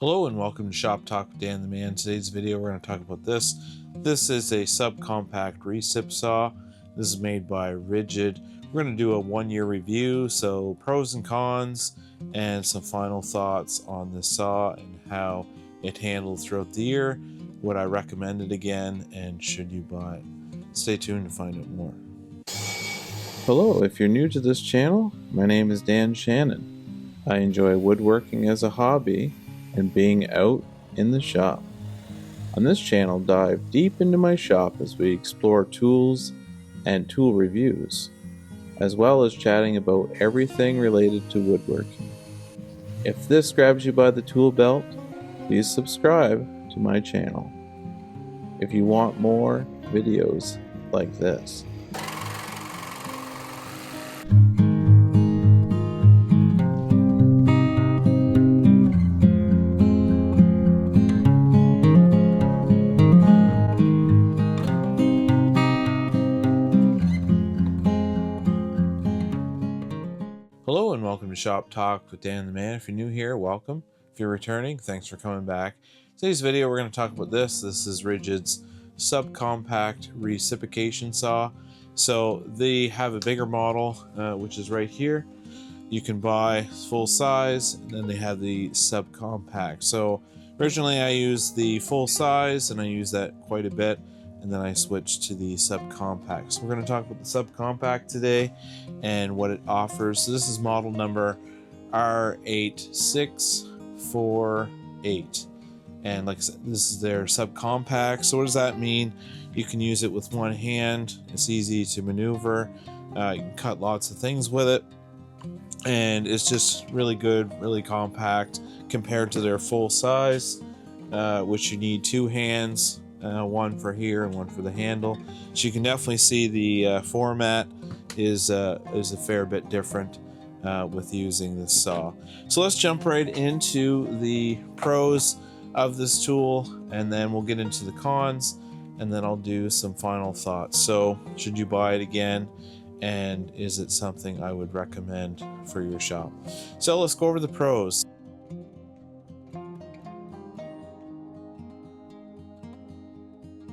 Hello and welcome to Shop Talk with Dan the Man. Today's video we're going to talk about this. This is a Sub-compact recip saw. This is made by Ridgid. We're going to do a 1-year review, so pros and cons and some final thoughts on this saw and how it handled throughout the year. Would I recommend it again, and should you buy it? Stay tuned to find out more. Hello, if you're new to this channel, my name is Dan Shannon. I enjoy woodworking as a hobby and being out in the shop. On this channel, dive deep into my shop as we explore tools and tool reviews, as well as chatting about everything related to woodworking. If this grabs you by the tool belt, please subscribe to my channel if you want more videos like this. Hello and welcome to Shop Talk with Dan the Man. If you're new here, welcome. If you're returning, thanks for coming back. Today's video we're going to talk about this. This is Ridgid's Sub-compact Reciprocating Saw. So they have a bigger model, which is right here. You can buy full size, and then they have the Sub-compact. So originally I used the full size, and I used that quite a bit. And then I switched to the Sub-compact. So we're going to talk about the Sub-compact today and what it offers. So this is model number R8648. And like I said, this is their Sub-compact. So what does that mean? You can use it with one hand. It's easy to maneuver. You can cut lots of things with it. And it's just really good, really compact compared to their full size, which you need two hands. One for here and one for the handle. So you can definitely see the format is a fair bit different with using this saw. So let's jump right into the pros of this tool, and then we'll get into the cons, and then I'll do some final thoughts. So should you buy it again, and is it something I would recommend for your shop? So let's go over the pros.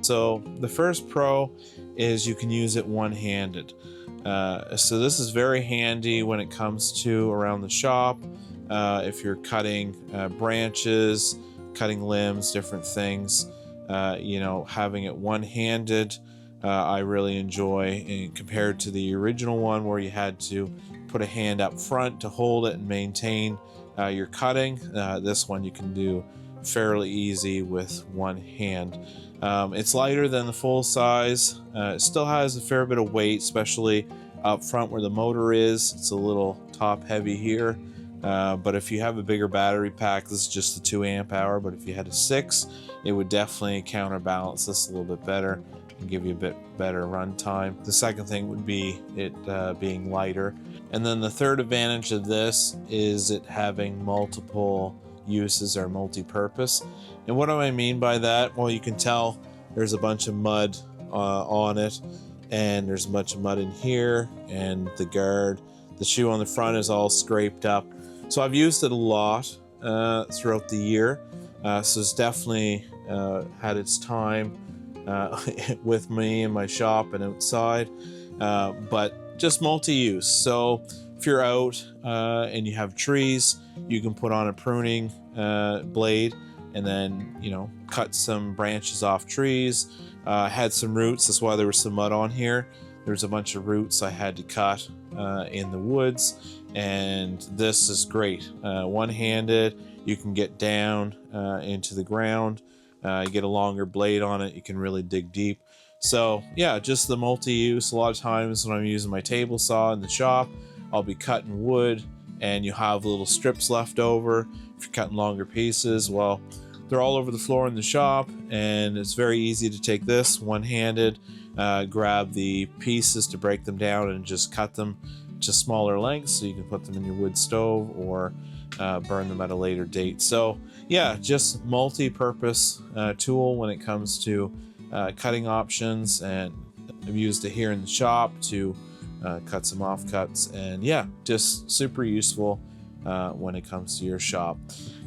So the first pro is you can use it one-handed. So this is very handy when it comes to around the shop. If you're cutting branches, cutting limbs, different things, having it one-handed, I really enjoy, and compared to the original one where you had to put a hand up front to hold it and maintain your cutting. This one you can do fairly easy with one hand. It's lighter than the full size. It still has a fair bit of weight, especially up front where the motor is. It's a little top heavy here, but if you have a bigger battery pack, this is just the 2 amp hour, but if you had a 6, it would definitely counterbalance this a little bit better and give you a bit better run time. The second thing would be it being lighter. And then the third advantage of this is it having multiple uses or multi-purpose. And what do I mean by that? Well, you can tell there's a bunch of mud on it, and there's a bunch of mud in here, and the guard, the shoe on the front is all scraped up. So I've used it a lot throughout the year, so it's definitely had its time with me in my shop and outside, but just multi-use. So if you're out and you have trees, you can put on a pruning blade and then, cut some branches off trees. Had some roots, that's why there was some mud on here. There's a bunch of roots I had to cut in the woods, and this is great. One-handed, you can get down into the ground. You get a longer blade on it, you can really dig deep. So yeah, just the multi-use. A lot of times when I'm using my table saw in the shop, I'll be cutting wood and you have little strips left over. If you're cutting longer pieces, well, they're all over the floor in the shop, and it's very easy to take this one-handed, grab the pieces to break them down and just cut them to smaller lengths so you can put them in your wood stove or burn them at a later date. So yeah, just multi-purpose tool when it comes to cutting options, and I've used it here in the shop to cut some offcuts, and yeah, just super useful when it comes to your shop.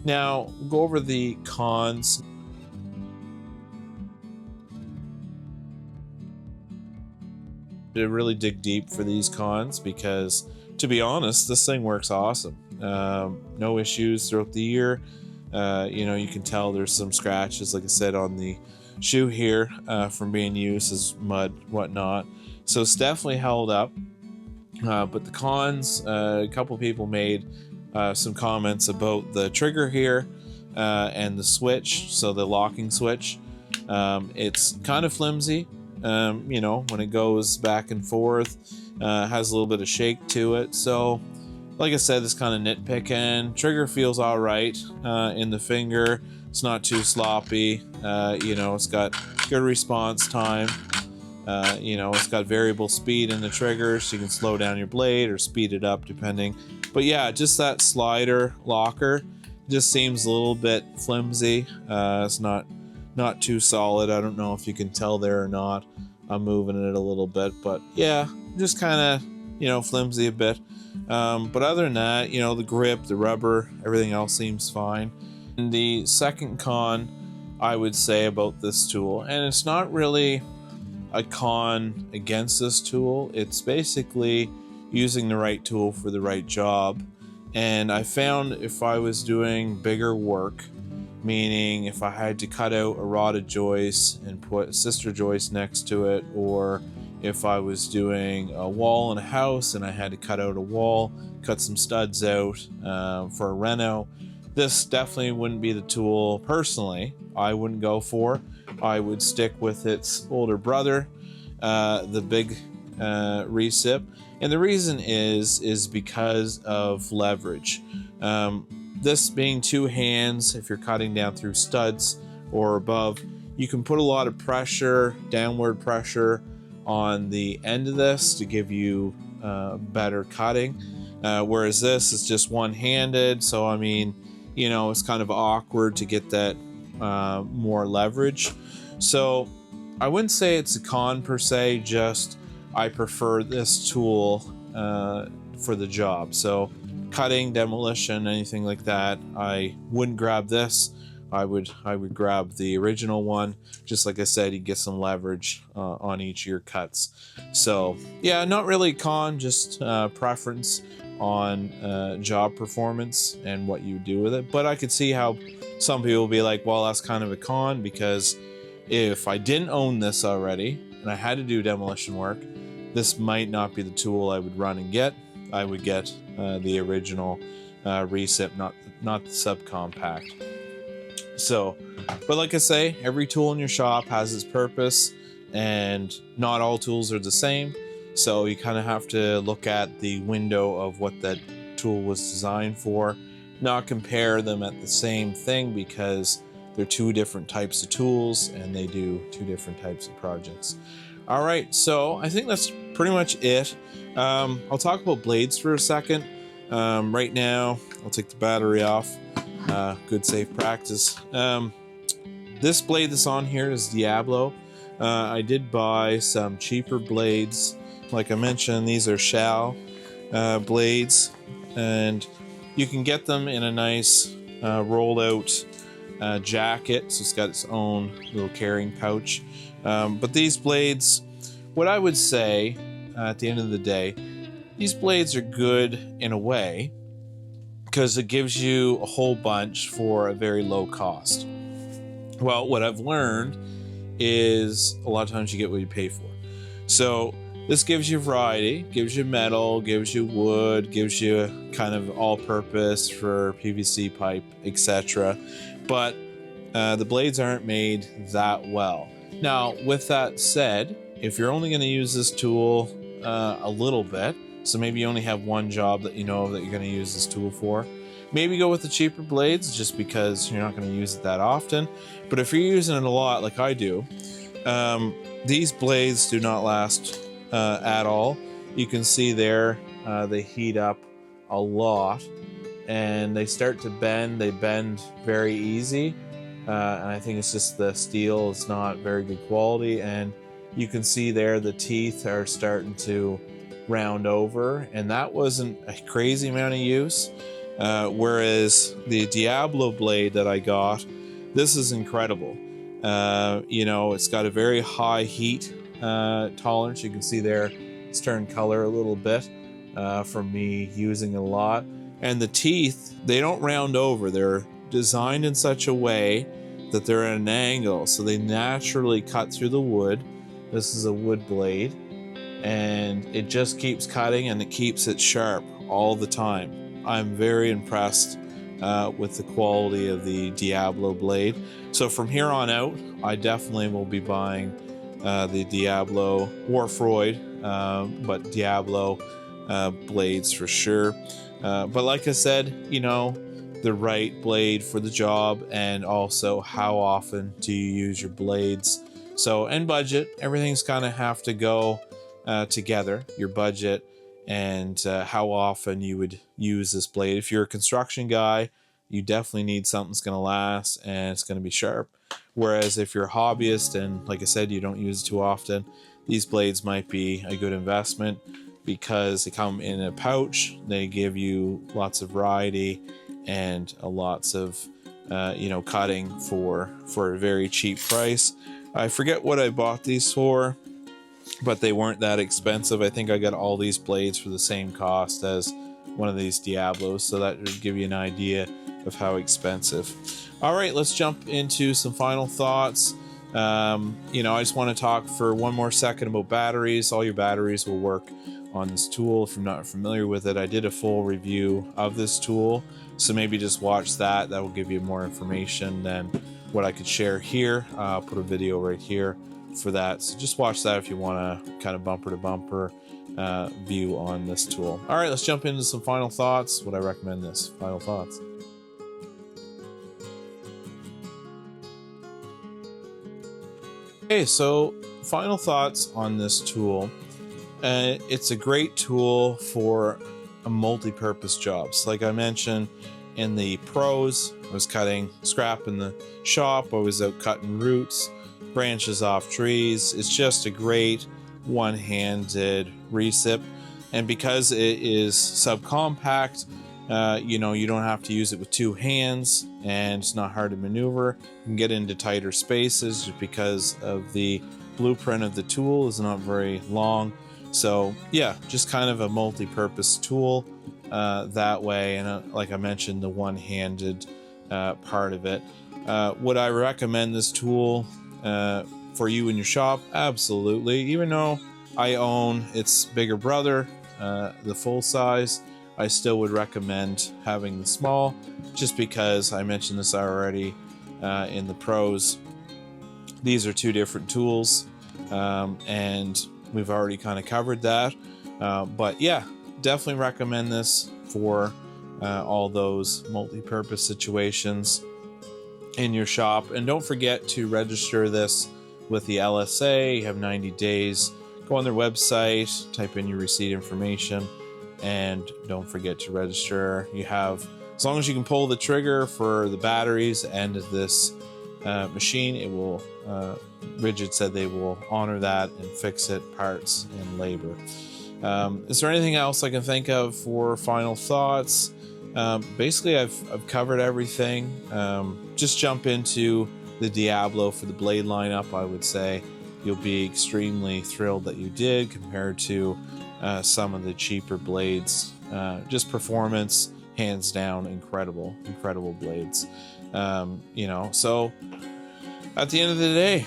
Now, go over the cons. To really dig deep for these cons, because to be honest, this thing works awesome. No issues throughout the year. You know, you can tell there's some scratches, like I said, on the shoe here from being used as mud, whatnot. So it's definitely held up. But the cons, a couple people made some comments about the trigger here and the switch, so the locking switch. It's kind of flimsy. You know, when it goes back and forth, has a little bit of shake to it. So, like I said, this kind of nitpicking. Trigger feels all right in the finger. It's not too sloppy. You know, it's got good response time. You know, it's got variable speed in the trigger, so you can slow down your blade or speed it up depending. But yeah, just that slider locker just seems a little bit flimsy. It's not too solid. I don't know if you can tell there or not. I'm moving it a little bit, but yeah, just kind of, you know, flimsy a bit. But other than that, you know, the grip, the rubber, everything else seems fine. And the second con I would say about this tool, and it's not really a con against this tool, it's basically using the right tool for the right job. And I found if I was doing bigger work, meaning if I had to cut out a rotted joist and put a sister joist next to it, or if I was doing a wall in a house and I had to cut out a wall, cut some studs out for a reno, this definitely wouldn't be the tool personally I wouldn't go for. I would stick with its older brother, the big recip. And the reason is because of leverage. This being two hands, if you're cutting down through studs or above, you can put a lot of pressure, downward pressure on the end of this to give you better cutting. Whereas this is just one-handed, so I mean, you know, it's kind of awkward to get that more leverage. So I wouldn't say it's a con per se, just I prefer this tool for the job. So cutting, demolition, anything like that, I wouldn't grab this. I would grab the original one. Just like I said, you get some leverage on each of your cuts. So yeah, not really a con, just preference on job performance and what you do with it. But I could see how some people will be like, well, that's kind of a con, because if I didn't own this already and I had to do demolition work, this might not be the tool I would run and get. I would get the original recip, not the subcompact. So, but like I say, every tool in your shop has its purpose, and not all tools are the same. So you kind of have to look at the window of what that tool was designed for, not compare them at the same thing, because they're two different types of tools and they do two different types of projects. All right, so I think that's pretty much it. I'll talk about blades for a second. Right now, I'll take the battery off. Good safe practice. This blade that's on here is Diablo. I did buy some cheaper blades. Like I mentioned, these are Shao blades, and you can get them in a nice rolled out jacket, so it's got its own little carrying pouch. But these blades, what I would say at the end of the day, these blades are good in a way because it gives you a whole bunch for a very low cost. Well, what I've learned is a lot of times you get what you pay for. So this gives you variety, gives you metal, gives you wood, gives you kind of all-purpose for PVC pipe, etc. But the blades aren't made that well. Now, with that said, if you're only going to use this tool a little bit, so maybe you only have one job that you know that you're going to use this tool for, maybe go with the cheaper blades just because you're not going to use it that often. But if you're using it a lot like I do, these blades do not last at all. You can see there they heat up a lot and they start to bend. They bend very easy, and I think it's just the steel is not very good quality, and you can see there the teeth are starting to round over, and that wasn't a crazy amount of use. Whereas the Diablo blade that I got, this is incredible. You know, it's got a very high heat tolerance. You can see there it's turned color a little bit from me using it a lot. And the teeth, they don't round over. They're designed in such a way that they're at an angle, so they naturally cut through the wood. This is a wood blade, and it just keeps cutting and it keeps it sharp all the time. I'm very impressed with the quality of the Diablo blade. So from here on out, I definitely will be buying the Diablo Warfroid, but Diablo blades for sure. But like I said, you know, the right blade for the job, and also how often do you use your blades. So, and budget, everything's kind of have to go together, your budget and how often you would use this blade. If you're a construction guy, you definitely need something that's going to last and it's going to be sharp. Whereas if you're a hobbyist and, like I said, you don't use it too often, these blades might be a good investment because they come in a pouch. They give you lots of variety and lots of you know, cutting for a very cheap price. I forget what I bought these for, but they weren't that expensive. I think I got all these blades for the same cost as one of these Diablos, so that would give you an idea of how expensive. All right, let's jump into some final thoughts. You know, I just want to talk for one more second about batteries. All your batteries will work on this tool. If you're not familiar with it, I did a full review of this tool, so maybe just watch that. That will give you more information than what I could share here. I'll put a video right here for that, so just watch that if you want to kind of bumper to bumper view on this tool. All right, let's jump into some final thoughts. Would I recommend this? Final thoughts. Okay, so final thoughts on this tool. It's a great tool for a multi-purpose jobs. Like I mentioned in the pros, I was cutting scrap in the shop, I was out cutting roots, branches off trees. It's just a great one-handed recip, and because it is subcompact, you know, you don't have to use it with two hands, and it's not hard to maneuver. You can get into tighter spaces just because of the blueprint of the tool is not very long. So yeah, just kind of a multi-purpose tool that way. And like I mentioned, the one-handed part of it. Would I recommend this tool for you in your shop? Absolutely. Even though I own its bigger brother, the full size, I still would recommend having the small, just because I mentioned this already in the pros. These are two different tools, and we've already kind of covered that. But yeah, definitely recommend this for all those multi-purpose situations in your shop. And don't forget to register this with the LSA. You have 90 days. Go on their website, type in your receipt information, and don't forget to register. You have, as long as you can pull the trigger for the batteries and this machine, it will, Ridgid said they will honor that and fix it, parts and labor. Is there anything else I can think of for final thoughts? Basically, I've covered everything. Just jump into the Diablo for the blade lineup. I would say you'll be extremely thrilled that you did, compared to some of the cheaper blades. Just performance, hands down, incredible blades. You know, so at the end of the day,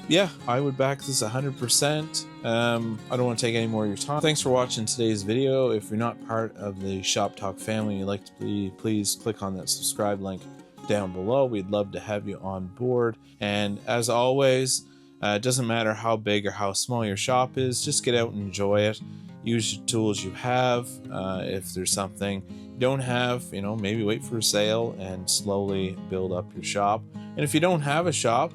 yeah, I would back this 100%. I don't want to take any more of your time. Thanks for watching today's video. If you're not part of the Shop Talk family, you'd like to be, please click on that subscribe link down below. We'd love to have you on board. And as always, it doesn't matter how big or how small your shop is, just get out and enjoy it. Use your tools you have. If there's something you don't have, you know, maybe wait for a sale and slowly build up your shop. And if you don't have a shop,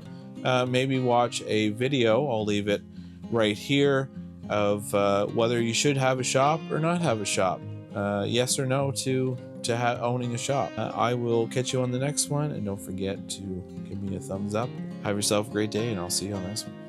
maybe watch a video, I'll leave it right here, of whether you should have a shop or not have a shop. Yes or no to owning a shop. I will catch you on the next one, and don't forget to give me a thumbs up. Have yourself a great day, and I'll see you on the next one.